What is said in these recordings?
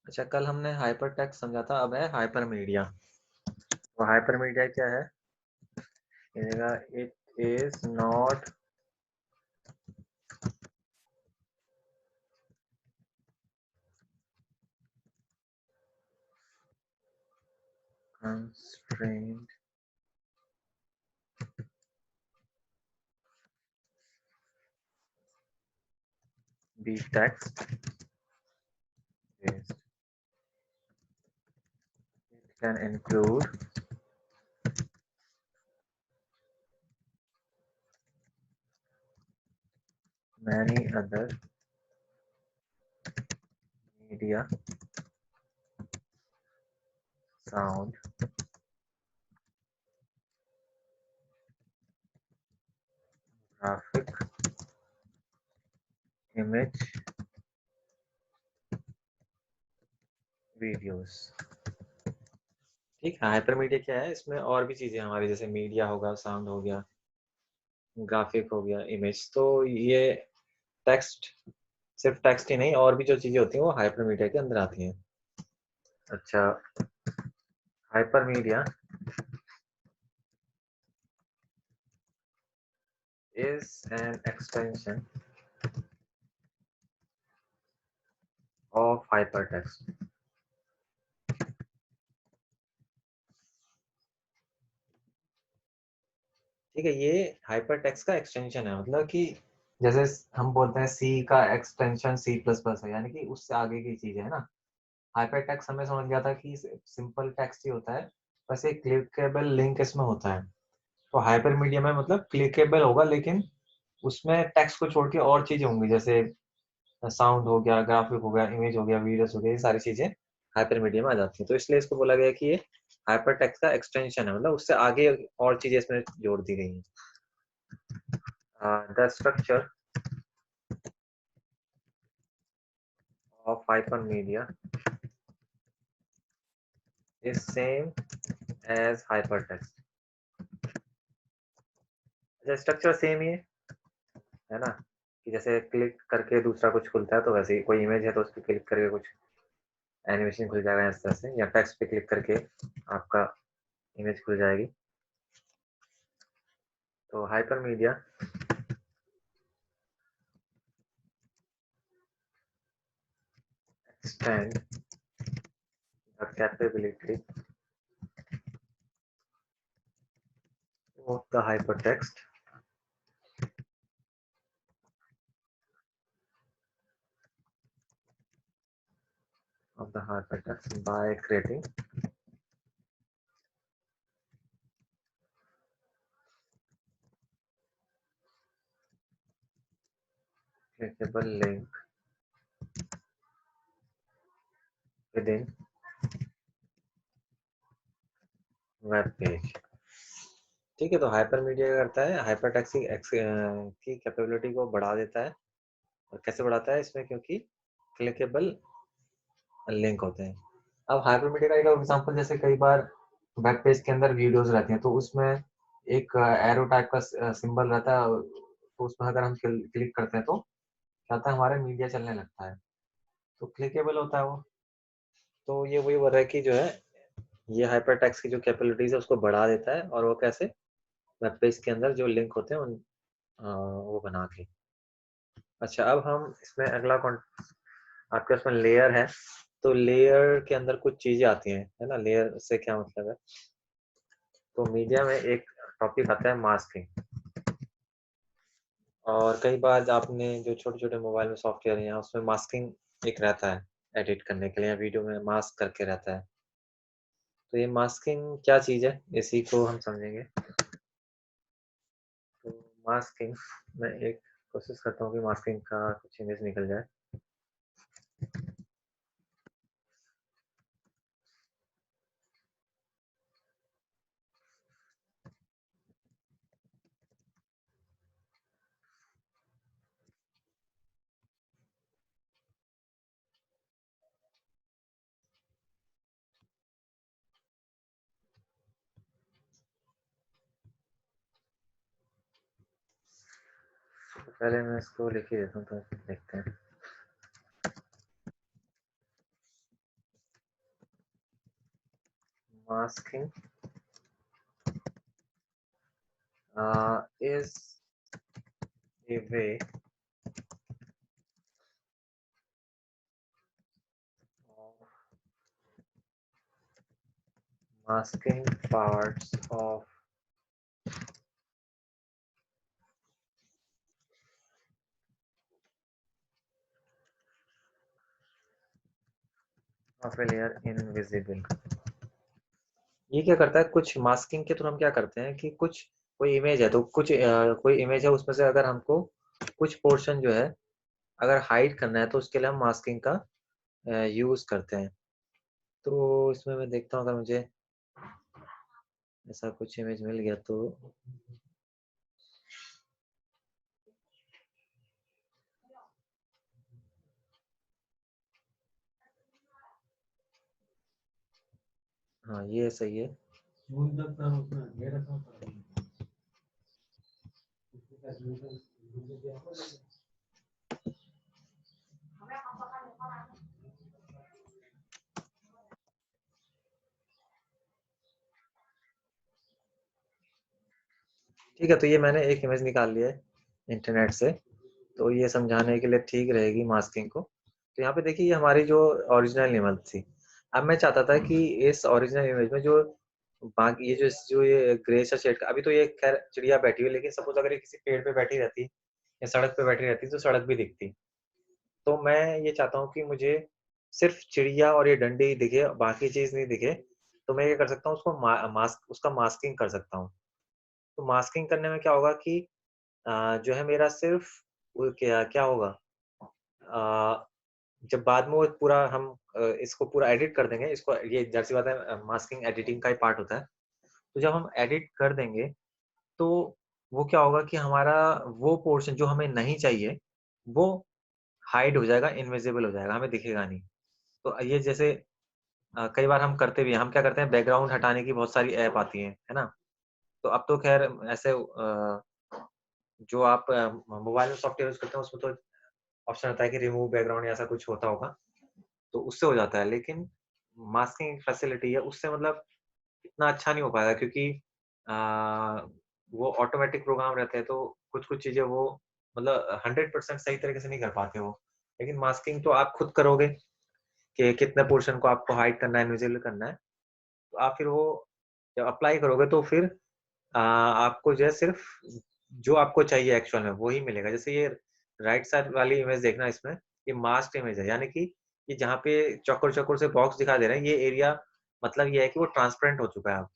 अच्छा, कल हमने हाइपर टेक्स्ट समझा था, अब है हाइपर मीडिया। तो हाइपर मीडिया क्या है? It is not constrained be text based. It can include many other media, sound, graphic, image, videos। ठीक है, हाइपर मीडिया क्या है? इसमें और भी चीजें हमारी, जैसे मीडिया होगा, साउंड हो गया, ग्राफिक हो गया, इमेज। तो ये टेक्स्ट, सिर्फ टेक्स्ट ही नहीं, और भी जो चीजें होती हैं वो हाइपर मीडिया के अंदर आती हैं। अच्छा, hyper media is an extension of hypertext। ठीक है, ये हाइपरटेक्स्ट का एक्सटेंशन है, मतलब कि जैसे हम बोलते हैं सी का एक्सटेंशन सी प्लस प्लस है, यानी कि उससे आगे की चीज है ना। हाइपरटेक्स्ट हमें समझ गया था कि सिंपल टेक्स्ट ही होता है, बस एक क्लिकेबल लिंक इसमें होता है। तो हाइपर मीडिया में मतलब क्लिकेबल होगा, लेकिन उसमें टेक्स्ट को छोड़ के और चीजें होंगी, जैसे साउंड हो गया, ग्राफिक हो गया, इमेज हो गया, वीडियोस हो गया, ये सारी चीजें हाइपर मीडिया में आ जाती हैं। तो इसलिए इसको बोला गया कि ये हाइपर टेक्स्ट का एक्सटेंशन है, मतलब उससे आगे और चीजें इसमें जोड़ दी गई हैं। The structure of hypermedia is same as hypertext। अच्छा, स्ट्रक्चर सेम ही है ना, कि जैसे क्लिक करके दूसरा कुछ खुलता है, तो वैसे ही कोई इमेज है तो उस पर क्लिक करके कुछ एनिमेशन खुल जाएगा इस तरह से, या टेक्स्ट पे क्लिक करके आपका इमेज खुल जाएगी। तो hyper media extend the capability of the hypertext by creating clickable link within web page। ठीक है, तो हाइपर मीडिया क्या करता है? हाइपर टेक्स्ट की कैपेबिलिटी को बढ़ा देता है। और कैसे बढ़ाता है? इसमें क्योंकि क्लिकेबल लिंक होते हैं। अब हाइपर मीडिया का एक एग्जांपल, जैसे कई बार वेब पेज के अंदर वीडियोस रहती हैं, तो उसमें एक एरो टाइप का सिंबल रहता है, तो उसमें अगर हम क्लिक करते हैं तो क्या होता है, हमारे मीडिया चलने लगता है, तो क्लिकेबल होता है वो। तो ये वही हो रहा है कि जो है, ये हाइपर टेक्स्ट की जो कैपेबिलिटीज है उसको बढ़ा देता है। और वो कैसे? वेब पेज के अंदर जो लिंक होते हैं उन वो बना के। अच्छा, अब हम इसमें अगला आपके उसमें लेयर है, तो लेयर के अंदर कुछ चीजें आती हैं, है ना। लेयर से क्या मतलब है? तो मीडिया में एक टॉपिक आता है मास्किंग। और कई बार आपने जो छोटे छोटे मोबाइल में सॉफ्टवेयर है उसमें मास्किंग एक रहता है, एडिट करने के लिए, वीडियो में मास्क करके रहता है। तो ये मास्किंग क्या चीज है, इसी को हम समझेंगे। तो मास्किंग मैं एक कोशिश करता हूँ कि मास्किंग का कुछ इमेज निकल जाए। तो पहले मैं इसको लिख ही देता हूँ, तो देखते हैं। masking is a way of masking parts of a layer invisible। ये क्या करता है, कुछ मास्किंग के थ्रू हम क्या करते हैं कि कुछ कोई इमेज है तो कुछ कोई इमेज है उसमें से अगर हमको कुछ पोर्शन जो है अगर हाइड करना है तो उसके लिए हम मास्किंग का यूज करते हैं। तो इसमें मैं देखता हूँ अगर मुझे ऐसा कुछ इमेज मिल गया तो हाँ ये सही है। ठीक है, तो ये मैंने एक इमेज निकाल लिया है इंटरनेट से, तो ये समझाने के लिए ठीक रहेगी मास्किंग को। तो यहाँ पे देखिए ये हमारी जो ओरिजिनल इमेज थी। अब मैं चाहता था कि इस ओरिजिनल इमेज में जो बाकी ये ग्रे सा शेड का, अभी तो ये खैर चिड़िया बैठी हुई है, लेकिन सपोज अगर ये किसी पेड़ पे बैठी रहती या सड़क पे बैठी रहती तो सड़क भी दिखती। तो मैं ये चाहता हूँ कि मुझे सिर्फ चिड़िया और ये डंडी दिखे, बाकी चीज नहीं दिखे। तो मैं ये कर सकता हूँ, उसको मास्क उसका मास्किंग कर सकता हूँ। तो मास्किंग करने में क्या होगा कि जो है मेरा सिर्फ वो क्या क्या होगा, अ, जब बाद में वो पूरा हम इसको पूरा एडिट कर देंगे, इसको ये ज़ाहिर-सी बात है मास्किंग एडिटिंग का ही पार्ट होता है। तो जब हम एडिट कर देंगे, तो वो क्या होगा कि हमारा वो पोर्शन जो हमें नहीं चाहिए, वो हाइड हो जाएगा, इनविजिबल हो जाएगा, हमें दिखेगा नहीं। तो ये जैसे कई बार हम करते भी हैं, हम क्या करते हैं बैकग्राउंड हटाने की बहुत सारी ऐप आती हैं, है ना? तो अब तो ख़ैर ऐसे जो आप मोबाइल में सॉफ्टवेयर यूज़ करते हैं उसमें तो ऑप्शन आता है कि रिमूव बैकग्राउंड या ऐसा कुछ होता होगा, तो उससे हो जाता है। लेकिन मास्किंग फैसिलिटी है, उससे मतलब इतना अच्छा नहीं हो पाएगा क्योंकि अ, वो ऑटोमैटिक प्रोग्राम रहते हैं, तो कुछ-कुछ चीज़ें वो मतलब 100% सही तरीके से नहीं कर पाते वो। लेकिन मास्किंग तो आप खुद करोगे कि कितने पोर्शन को आपको हाइड करना है, इनविजिबल करना है। तो आप फिर वो जब अप्लाई करोगे तो फिर आपको जो है सिर्फ़ जो आपको चाहिए एक्चुअल में वो ही मिलेगा। जैसे ये राइट साइड वाली इमेज देखना इसमें, ये मास्क्ड इमेज है, यानी कि ये जहाँ पे चौकोर-चौकोर से बॉक्स दिखाई दे रहे हैं, ये एरिया मतलब ये है कि वो ट्रांसपेरेंट हो चुका है अब,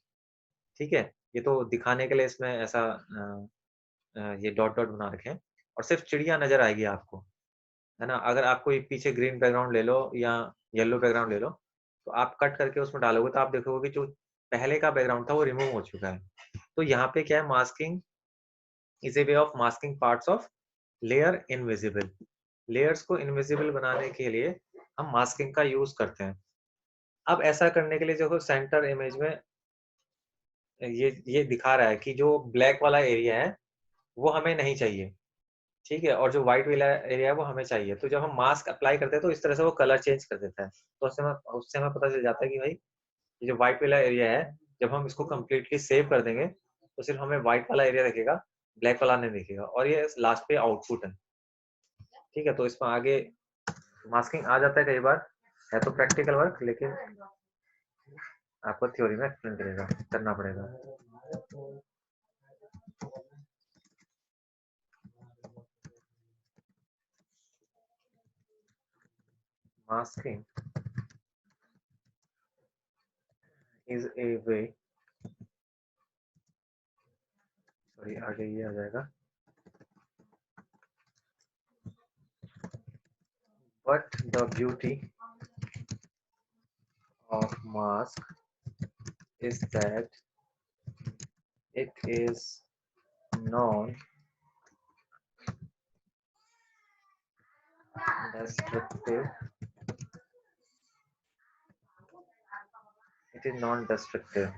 ठीक है? ये तो दिखाने के लिए इसमें ऐसा ये डॉट-डॉट बना रखे हैं और सिर्फ़ चिड़िया नज़र आएगी आपको, है ना? अगर आपको एक पीछे ग्रीन बैकग्राउंड ले लो या येलो बैकग्राउंड ले लो, तो आप कट करके उसमें डालोगे तो आप देखोगे कि जो पहले का बैकग्राउंड था वो रिमूव हो चुका है। तो यहाँ पे क्या है, masking is a way of masking parts of layer invisible. Layers को इनविजिबल बनाने के लिए हम मास्किंग का यूज़ करते हैं। अब ऐसा करने के लिए देखो सेंटर इमेज में ये दिखा रहा है कि जो ब्लैक वाला एरिया है, वो हमें नहीं चाहिए, ठीक है? और जो व्हाइट वाला एरिया है वो हमें चाहिए। तो जब हम मास्क अप्लाई करते हैं तो इस तरह से वो कलर चेंज कर देता है। तो उससे हमें पता चल जाता है कि भाई ये जो व्हाइट वाला एरिया है, जब हम इसको कंप्लीटली सेव कर देंगे, तो सिर्फ हमें व्हाइट वाला एरिया दिखेगा, ब्लैक वाला नहीं दिखेगा और ये लास्ट पे आउटपुट है। ठीक है? तो इसमें आगे मास्किंग आ जाता है कई बार, है तो प्रैक्टिकल वर्क, लेकिन आपको थ्योरी में एक्सप्लेन करेगा करना पड़ेगा। Masking is a way, sorry आगे ये आ जाएगा, but the beauty of mask is that it is non-destructive. It is non-destructive,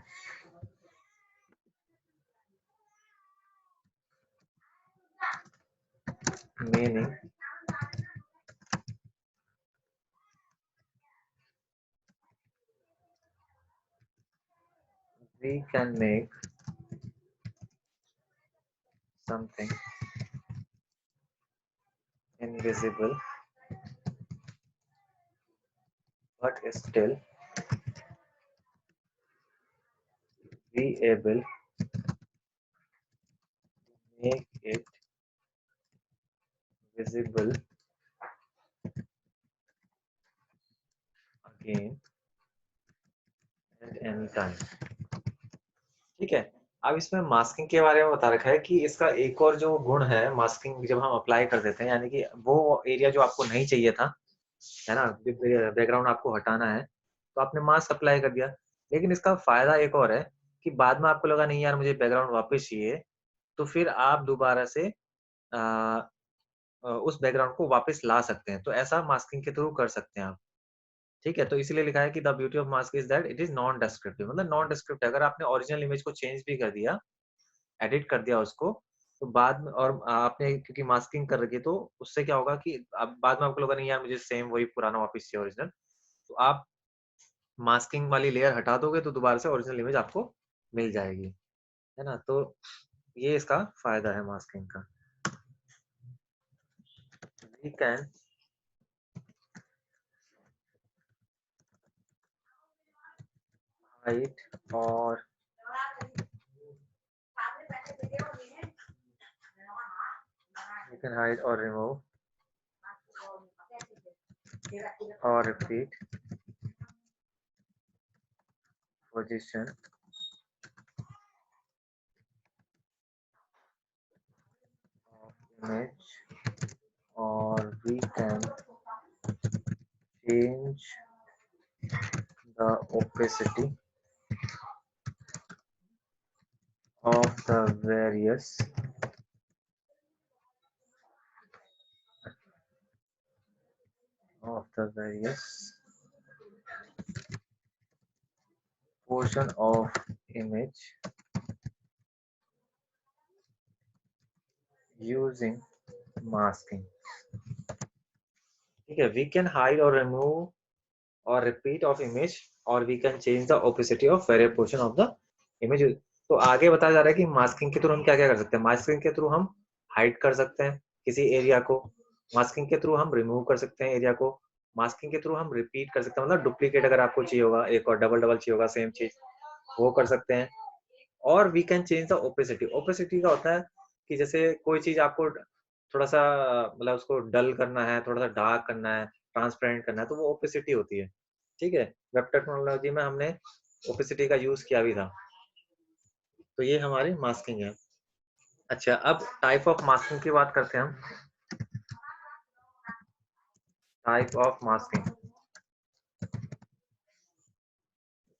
meaning we can make something invisible but still be able to make it visible again at any time। ठीक है। अब इसमें masking के बारे में बता रखा है कि इसका एक और जो गुण है मास्किंग जब हम अप्लाई कर देते हैं यानी कि वो एरिया जो आपको नहीं चाहिए था, है ना? बैकग्राउंड आपको हटाना है, तो आपने मास्क अप्लाई कर दिया। लेकिन इसका फ़ायदा एक और है कि बाद में आपको लगा नहीं यार मुझे बैकग्राउंड वापस चाहिए, तो फिर आप दोबारा से अ उस बैकग्राउंड को वापस ला सकते हैं। तो ऐसा मास्किंग के थ्रू कर सकते हैं आप। ठीक है? तो इसीलिए लिखा है कि the beauty of mask is that it is non descriptive मतलब नॉन डिस्क्रिप्टिव अगर आपने ओरिजिनल इमेज को चेंज भी कर दिया, एडिट कर दिया उसको, तो बाद में और आपने क्योंकि मास्किंग कर रखी है तो उससे क्या होगा कि अब बाद में आपको लगा नहीं यार मुझे सेम वही पुराना वापस चाहिए ओरिजिनल, तो आप मास्किंग वाली लेयर हटा दोगे तो दोबारा से ओरिजिनल इमेज आपको मिल जाएगी, है ना? तो ये इसका फ़ायदा है मास्किंग का। वी कैन हाइड और you can hide or remove or repeat position of image or we can change the opacity of the various portion of image using masking। ठीक है, we can hide or remove or repeat of image or we can change the opacity of various portion of the image। तो आगे बताया जा रहा है कि masking के थ्रू हम क्या-क्या कर सकते हैं। मास्किंग के थ्रू हम हाइड कर सकते हैं किसी एरिया को, मास्किंग के थ्रू हम रिमूव कर सकते हैं एरिया को, मास्किंग के थ्रू हम रिपीट कर सकते हैं मतलब डुप्लीकेट अगर आपको चाहिए होगा एक और डबल-डबल चाहिए होगा सेम चीज़, वो कर सकते हैं। और we can change the opacity. Opacity का होता है कि जैसे कोई चीज़ आपको थोड़ा-सा मतलब उसको डल करना है, थोड़ा-सा डार्क करना है, ट्रांसपेरेंट करना है, तो वो ओपेसिटी होती है। ठीक है? वेब टेक्नोलॉजी में हमने ओपेसिटी का यूज़ किया भी था। तो ये हमारी मास्किंग है। अच्छा, अब टाइप ऑफ मास्किंग की बात करते हैं हम। Type of masking.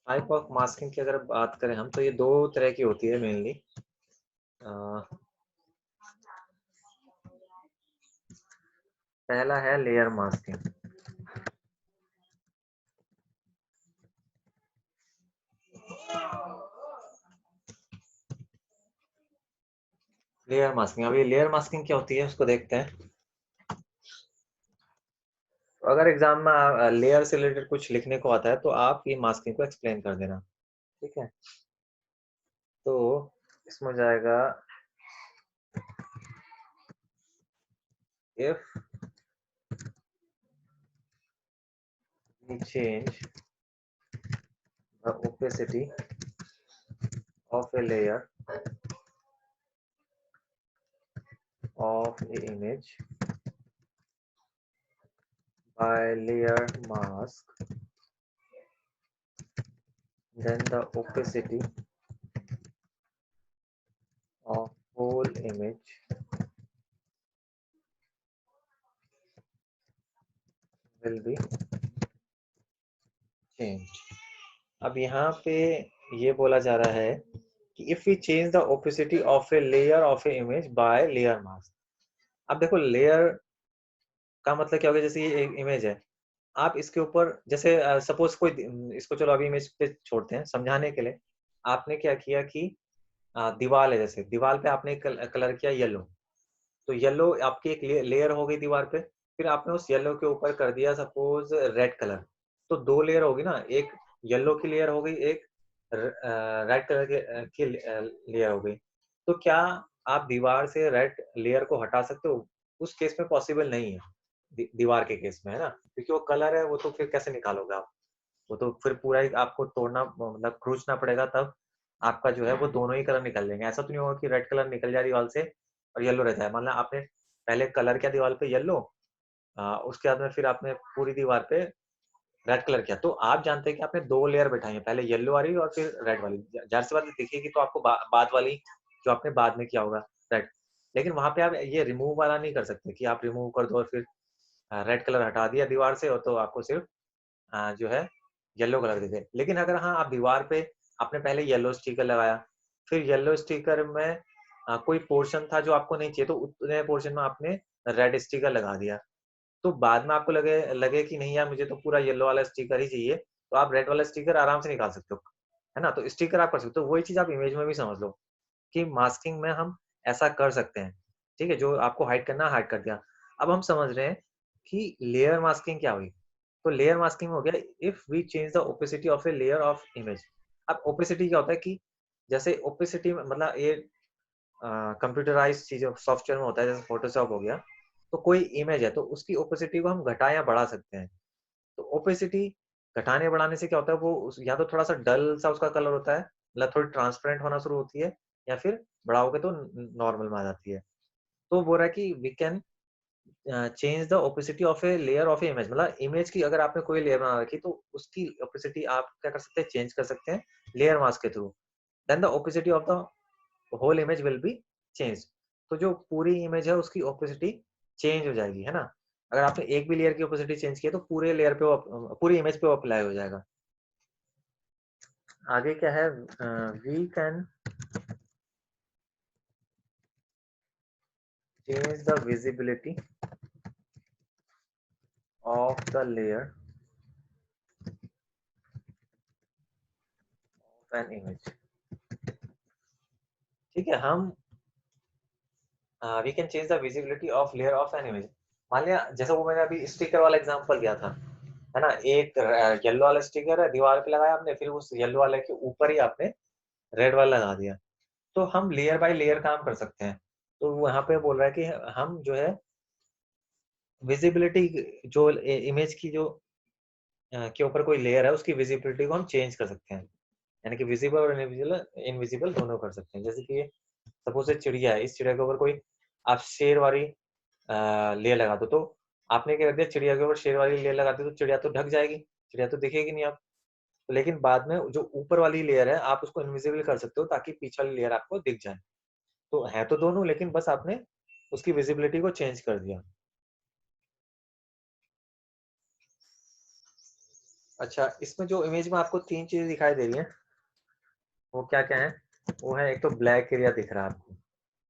Type of masking की अगर बात करें हम तो ये 2 तरह की होती है मेनली। अ, पहला है लेयर मास्किंग। लेयर मास्किंग, अब ये लेयर मास्किंग क्या होती है उसको देखते हैं। तो अगर एग्जाम में लेयर से रिलेटेड कुछ लिखने को आता है तो आप ये मास्किंग को एक्सप्लेन कर देना। ठीक है? तो इसमें हो जाएगा if we change the opacity of a layer of a image by layer mask, then the opacity of whole image will be changed। अब यहाँ पे ये बोला जा रहा है कि if we change the opacity of a layer of a image by layer mask। अब देखो लेयर का मतलब क्या हो गया, जैसे ये एक इमेज है, आप इसके ऊपर जैसे सपोज कोई इसको चलो अभी इमेज पे छोड़ते हैं समझाने के लिए। आपने क्या किया कि दीवार है, जैसे दीवार पे आपने कलर किया येलो, तो येलो आपकी एक लेयर हो गई दीवार पे, फिर आपने उस येलो के ऊपर कर दिया सपोज रेड कलर, तो 2 लेयर होगी ना, एक येलो की लेयर हो गई, एक रेड कलर की लेयर हो गई। तो क्या आप दीवार से रेड लेयर को हटा सकते हो? उस केस में पॉसिबल नहीं है, दीवार के केस में, है ना? क्योंकि वो कलर है, वो तो फिर कैसे निकालोगे आप? वो तो फिर पूरा ही आपको तोड़ना, मतलब खरोंचना पड़ेगा, तब आपका जो है वो दोनों ही कलर निकल जाएँगे। ऐसा तो नहीं होगा कि रेड कलर निकल जाए दीवार से और येलो रह जाए। मान लो आपने पहले कलर किया दीवार पे येलो, उसके बाद में फिर आपने पूरी दीवार पे रेड कलर किया। तो आप जानते हैं कि आपने 2 लेयर बिठाई है, पहले येलो वाली और फिर रेड वाली। ज़ाहिर-सी बात है दिखेगी तो आपको बाद वाली, जो आपने बाद में किया होगा रेड। लेकिन वहाँ पे आप ये रिमूव वाला नहीं कर सकते कि आप रिमूव कर दो और फिर रेड कलर हटा दिया दीवार से और तो आपको सिर्फ जो है येलो कलर दिखे। लेकिन अगर हाँ, आप दीवार पे आपने पहले येलो स्टिकर लगाया, फिर येलो स्टिकर में कोई पोर्शन था जो आपको नहीं चाहिए, तो उतने पोर्शन में आपने रेड स्टिकर लगा दिया। तो बाद में आपको लगे लगे कि नहीं यार, मुझे तो पूरा येलो वाला स्टिकर ही चाहिए, तो आप रेड वाला स्टिकर आराम से निकाल सकते हो, है ना? तो स्टिकर आप कर सकते हो। वही चीज़ आप इमेज में भी समझ लो कि मास्किंग में हम ऐसा कर सकते हैं, ठीक है? जो आपको हाइड करना है, हाइड कर दिया। अब हम समझ रहे हैं कि लेयर मास्किंग क्या हुई? तो लेयर मास्किंग हो गया if we change the opacity of a layer of image. अब ओपेसिटी क्या होता है कि जैसे ओपेसिटी में मतलब ये कंप्यूटराइज़्ड चीज़ें सॉफ्टवेयर में होता है, जैसे फ़ोटोशॉप हो गया, तो कोई इमेज है तो उसकी ओपेसिटी को हम घटा या बढ़ा सकते हैं। तो ओपेसिटी घटाने-बढ़ाने से क्या होता है, वो उस या तो थोड़ा-सा डल सा उसका कलर होता है, मतलब थोड़ी ट्रांसपेरेंट होना शुरू होती है, या फिर बढ़ाओगे तो नॉर्मल में आ जाती है। तो बोल रहा है कि we can change the opacity of a layer of a image, मतलब इमेज की अगर आपने कोई लेयर बना रखी तो उसकी ओपेसिटी आप क्या कर सकते हैं, चेंज कर सकते हैं लेयर मास्क के through. Then the opacity of the whole image will be changed. तो जो पूरी इमेज है उसकी ओपेसिटी चेंज हो जाएगी, है ना? अगर आपने एक भी लेयर की ओपेसिटी चेंज की है तो पूरे लेयर पे वो पूरी इमेज पे वो अप्लाई हो जाएगा। आगे क्या है, we can change the visibility of the layer of an image. ठीक है, हम we can change the visibility of layer of an image. मान लिया जैसे वो मैंने अभी स्टिकर वाला एग्जांपल दिया था, है ना? एक येलो वाला स्टिकर है, दीवार पे लगाया आपने, फिर उस येलो वाले के ऊपर ही आपने रेड वाला लगा दिया। तो हम लेयर बाय लेयर काम कर सकते हैं। तो वहाँ पे बोल रहा है कि हम जो है विजिबिलिटी जो इमेज की जो के ऊपर कोई लेयर है उसकी विजिबिलिटी को हम चेंज कर सकते हैं। यानी कि विजिबल और इनविजिबल इनविजिबल दोनों कर सकते हैं। जैसे कि ये सपोज एक चिड़िया है, इस चिड़िया के ऊपर कोई आप शेर वाली लेयर लगा दो, तो आपने क्या कर दिया, चिड़िया के ऊपर शेर वाली लेयर लगा दी तो चिड़िया तो ढक जाएगी, चिड़िया तो दिखेगी नहीं आप। लेकिन बाद में जो ऊपर वाली लेयर है आप उसको इनविजिबल कर सकते हो ताकि पीछे वाली लेयर आपको दिख जाए। तो है तो दोनों, लेकिन बस आपने उसकी विजिबिलिटी को चेंज कर दिया। अच्छा, इसमें जो इमेज में आपको 3 चीज़ें दिखाई दे रही हैं, वो क्या-क्या हैं? वो है, एक तो ब्लैक एरिया दिख रहा है आपको,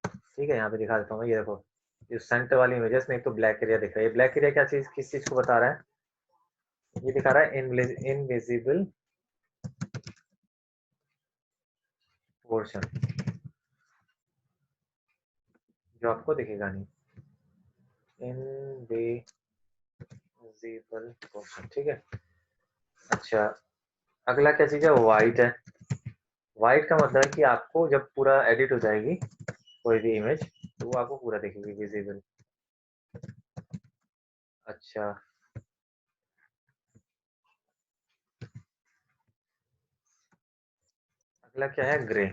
ठीक है? यहाँ पे दिखा देता हूँ मैं, ये देखो। ये सेंटर वाली इमेज है, इसमें एक तो ब्लैक एरिया दिख रहा है। ये ब्लैक एरिया क्या चीज़, किस चीज़ को बता रहा है? ये दिखा रहा है इनविजिबल पोर्शन, जो आपको दिखेगा नहीं। इनविजिबल पोर्शन, ठीक है? अच्छा, अगला क्या चीज़ है? व्हाइट है। व्हाइट का मतलब है कि आपको जब पूरा एडिट हो जाएगी कोई भी इमेज, तो वो आपको पूरा दिखेगी विजिबल। अच्छा, अगला क्या है? ग्रे।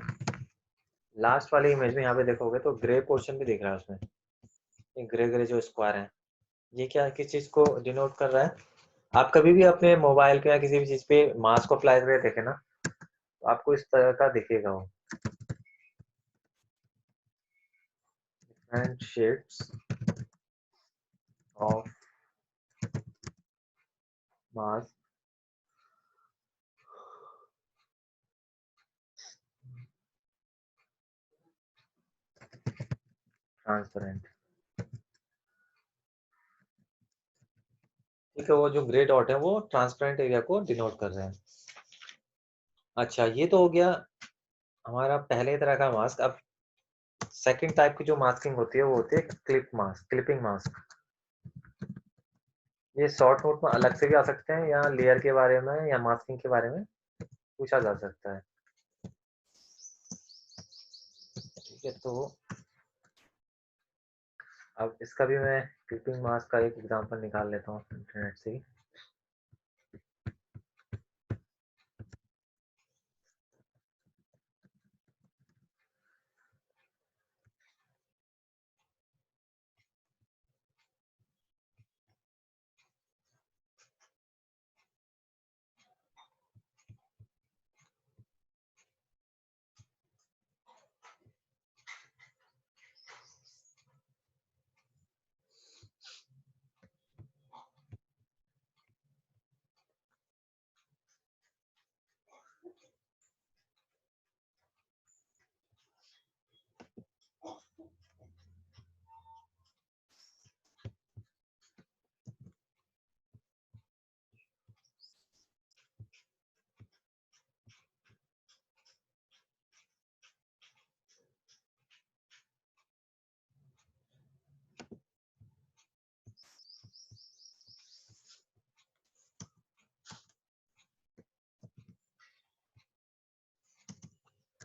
लास्ट वाली इमेज में यहाँ पे देखोगे तो ग्रे पोर्शन भी दिख रहा है उसमें। ये ग्रे ग्रे जो स्क्वायर है, ये क्या किस चीज को डिनोट कर रहा है? आप कभी भी अपने मोबाइल पे या किसी भी चीज पे मास्क को अप्लाई करके देखे ना, तो आपको इस तरह का दिखेगा वो, different shades of mask transparent. ठीक है, वो जो ग्रे डॉट है वो ट्रांसपेरेंट एरिया को डिनोट कर रहे हैं। अच्छा, ये तो हो गया हमारा पहले तरह का मास्क। अब सेकंड टाइप की जो मास्किंग होती है वो होती है क्लिप मास्क, क्लिपिंग मास्क। ये शॉर्ट नोट में अलग से भी आ सकते हैं, या लेयर के बारे में या मास्किंग के बारे में पूछा जा सकता है। ठीक है, तो अब इसका भी मैं क्लिपिंग मास्क का एक एग्जांपल निकाल लेता हूँ इंटरनेट से ही।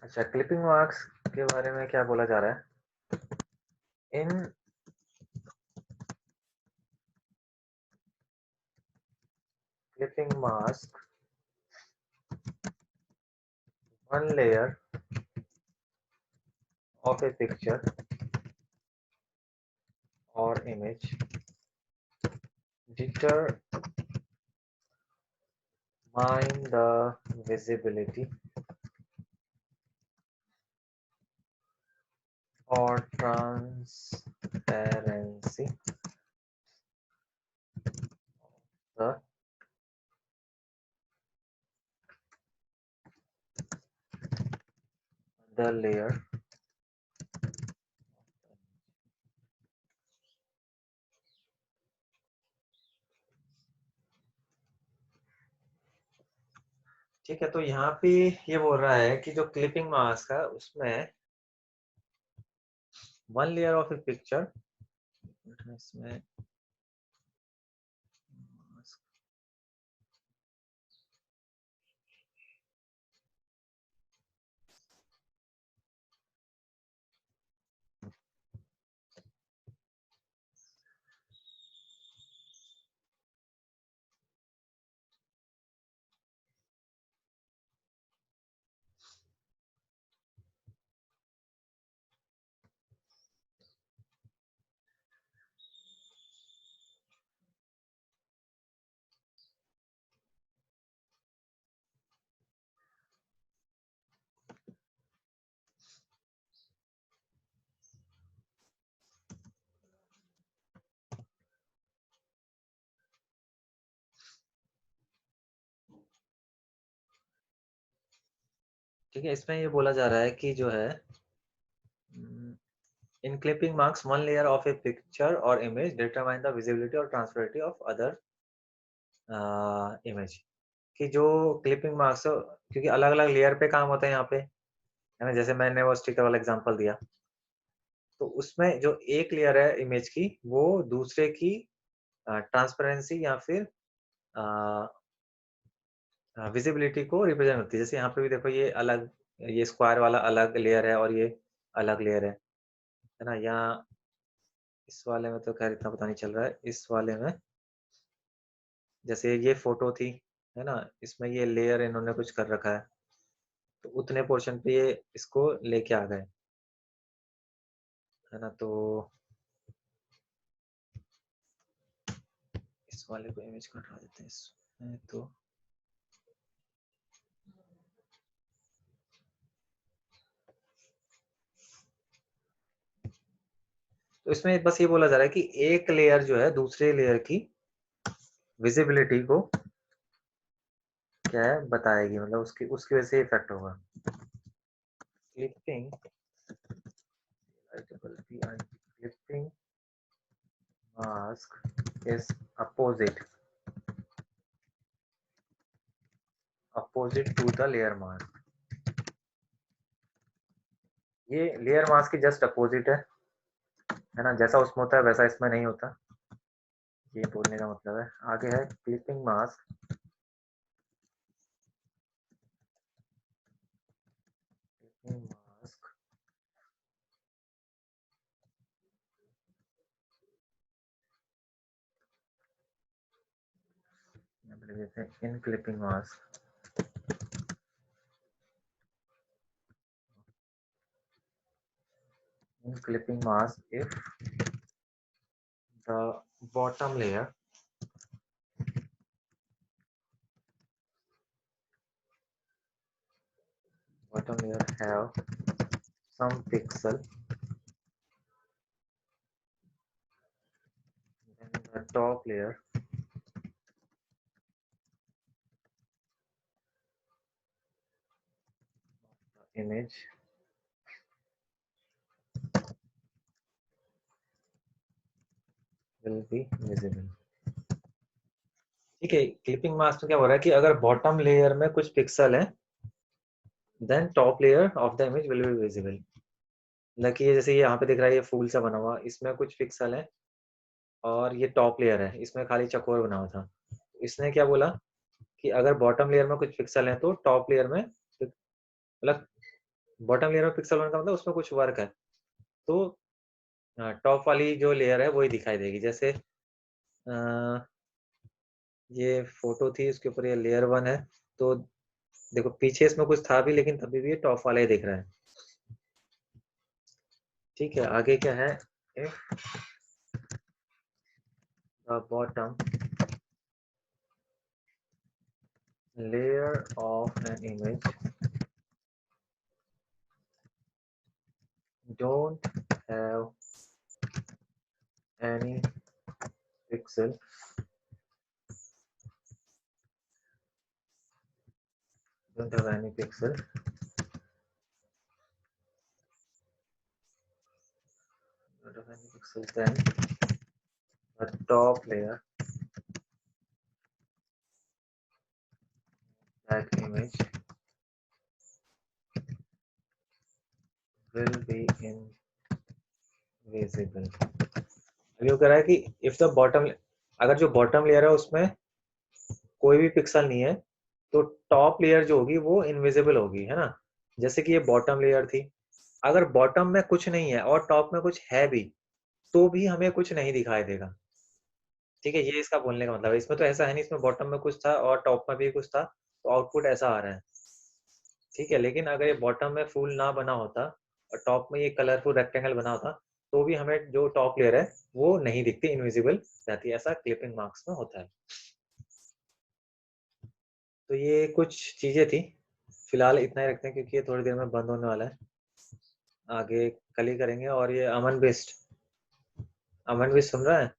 अच्छा, क्लिपिंग मार्क्स के बारे में क्या बोला जा रहा है? In clipping mask, one layer of a picture or image determine the visibility or transparency of the layer। ठीक है, तो यहाँ पे ये बोल रहा है कि जो क्लिपिंग मास्क है उसमें one layer of a picture, इसमें ठीक है, इसमें ये बोला जा रहा है कि जो है in clipping marks one layer of a picture और इमेज डिटरमाइन द विजिबिलिटी और ट्रांसपेरेंसी ऑफ अदर इमेज। कि जो क्लिपिंग मार्क्स, क्योंकि अलग अलग लेयर पे काम होता है यहाँ पे, है ना, जैसे मैंने वो स्टिकर वाला एग्जांपल दिया, तो उसमें जो एक लेयर है इमेज की वो दूसरे की ट्रांसपेरेंसी या फिर विजिबिलिटी को रिप्रेजेंट होती है। जैसे यहाँ पे भी देखो, ये अलग, ये स्क्वायर वाला अलग लेयर है और ये अलग लेयर है ना। यहाँ इस वाले में तो खैर इतना पता नहीं चल रहा है, इस वाले में जैसे ये फोटो थी, है ना, इसमें ये लेयर इन्होंने कुछ कर रखा है, तो उतने पोर्शन पे ये इसको लेके आ गए, है ना। तो इस वाले को इमेज को हटा देते हैं इसमें, तो इसमें बस ये बोला जा रहा है कि एक लेयर जो है दूसरे लेयर की विजिबिलिटी को क्या है बताएगी, मतलब उसकी उसकी वजह से इफेक्ट होगा। Clipping clipping mask is opposite to the layer mask. ये लेयर मास्क की जस्ट अपोजिट है ना, जैसा उसमें होता है वैसा इसमें नहीं होता, ये बोलने का मतलब है। आगे है क्लिपिंग मास्क, क्लिपिंग मास्क देते हैं in clipping mask, in clipping mask if the bottom layer have some pixel, then the top layer image will be visible। ठीक है, क्लिपिंग मास्क में क्या हो रहा है कि अगर बॉटम लेयर में कुछ पिक्सल है, then top layer of the image will be visible. मतलब कि ये जैसे ये यहाँ पे दिख रहा है, ये फूल सा बना हुआ, इसमें कुछ पिक्सल है और ये टॉप लेयर है, इसमें खाली चकोर बना हुआ था। इसने क्या बोला कि अगर बॉटम लेयर में कुछ पिक्सल है तो टॉप लेयर में, मतलब बॉटम लेयर में पिक्सल होने का मतलब उसमें कुछ वर्क है, तो टॉप वाली जो लेयर है वही दिखाई देगी। जैसे ये फोटो थी, इसके ऊपर ये लेयर 1 है, तो देखो पीछे इसमें कुछ था भी, लेकिन तभी भी ये टॉप वाला ही दिख रहा है। ठीक है, आगे क्या है, if the bottom layer of an image don't have any pixel, don't have any pixel, don't have any pixel, then the top layer that image will be invisible। अब ये कह रहा है कि इफ द बॉटम, अगर जो bottom layer है उसमें कोई भी पिक्सल नहीं है तो टॉप लेयर जो होगी वो इनविजिबल होगी, है ना। जैसे कि ये बॉटम लेयर थी, अगर बॉटम में कुछ नहीं है और टॉप में कुछ है भी, तो भी हमें कुछ नहीं दिखाई देगा। ठीक है, ये इसका बोलने का मतलब है। इसमें तो ऐसा है नहीं, इसमें बॉटम में कुछ था और टॉप में भी कुछ था, तो आउटपुट ऐसा आ रहा है। ठीक है, लेकिन अगर ये बॉटम में फूल ना बना होता और टॉप में ये कलरफुल रेक्टेंगल बना होता, तो भी हमें जो टॉप लेयर है वो नहीं दिखती, इनविजिबल रहती है। ऐसा क्लिपिंग मार्क्स में होता है। तो ये कुछ चीजें थी, फिलहाल इतना ही रखते हैं क्योंकि ये थोड़ी देर में बंद होने वाला है। आगे कल ही करेंगे। और ये अमन बिस्ट सुन रहा है?